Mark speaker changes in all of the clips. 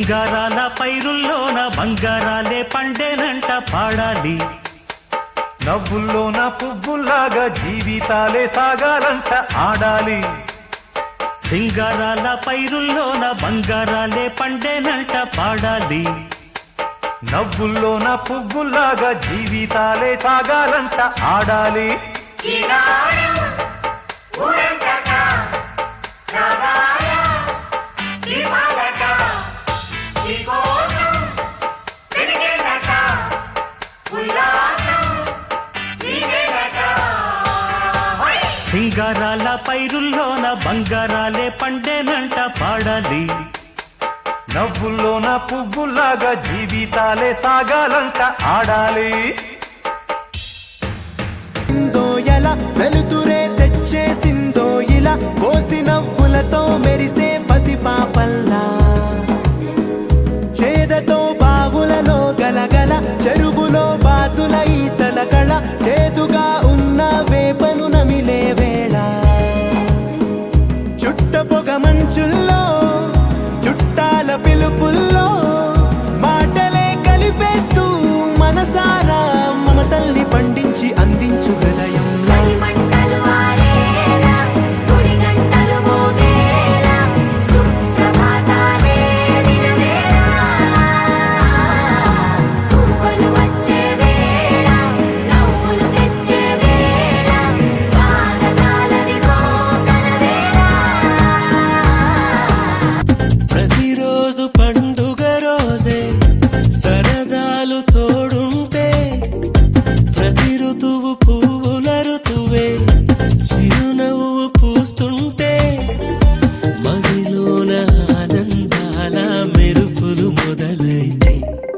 Speaker 1: సింగారాల పైరుల్లోన బంగారాలే పండేనంట పాడాలి.
Speaker 2: నవ్వుల్లోన పువ్వుల్లాగా జీవితాలే సాగాలంట ఆడాలి.
Speaker 1: సింగారాల పైరుల్లోన బంగారాలే పండేనంట పాడాలి.
Speaker 2: నవ్వుల్లోన పువ్వుల్లాగా జీవితాలే సాగాలంట ఆడాలి.
Speaker 1: సింగారాల పైరుల్లోన బంగారాలే పండేనంట పాడాలి.
Speaker 2: నవ్వుల్లోన పువ్వుల్లాగా జీవితాలే సాగాలంట ఆడాలి.
Speaker 3: వెలుతురే తెచ్చేసిందో ఇలా పోసి నవ్వులతో మెరిసే పసిపాపల్లా, చేదతో బావులలో గలగల చెరువులో బాతుల ఈతల కళ, చేదుగా ఉన్న వేపను నమిలే వేళ, చుట్ట పొగ మంచుల్లో చుట్టాల పిలుపుల్లో మాటలే కలిపేస్తూ మనసారా మమతల్ని పండించి అందించు హృదయం.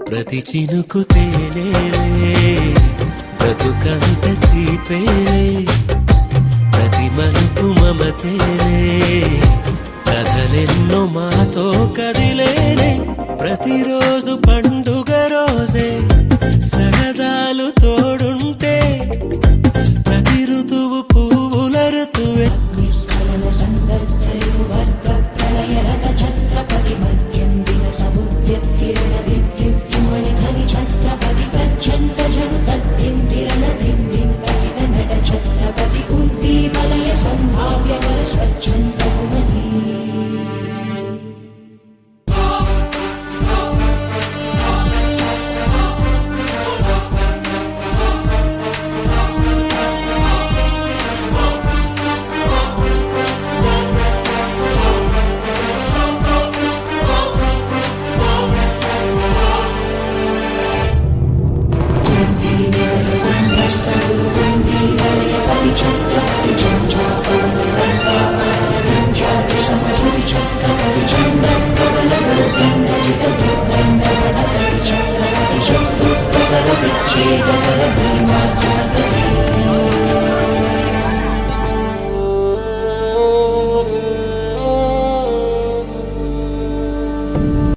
Speaker 3: ప్రతి చినుకు తేనేలే బ్రతుకంత తీపేలే, ప్రతి మలుపు మమతేలే కథలెన్నో మాతో కదిలేనే. ప్రతిరోజు పండుగ రోజే సరదాలు తోడుంటే, ప్రతి ఋతువు పువ్వుల ఋతువే.
Speaker 4: Chega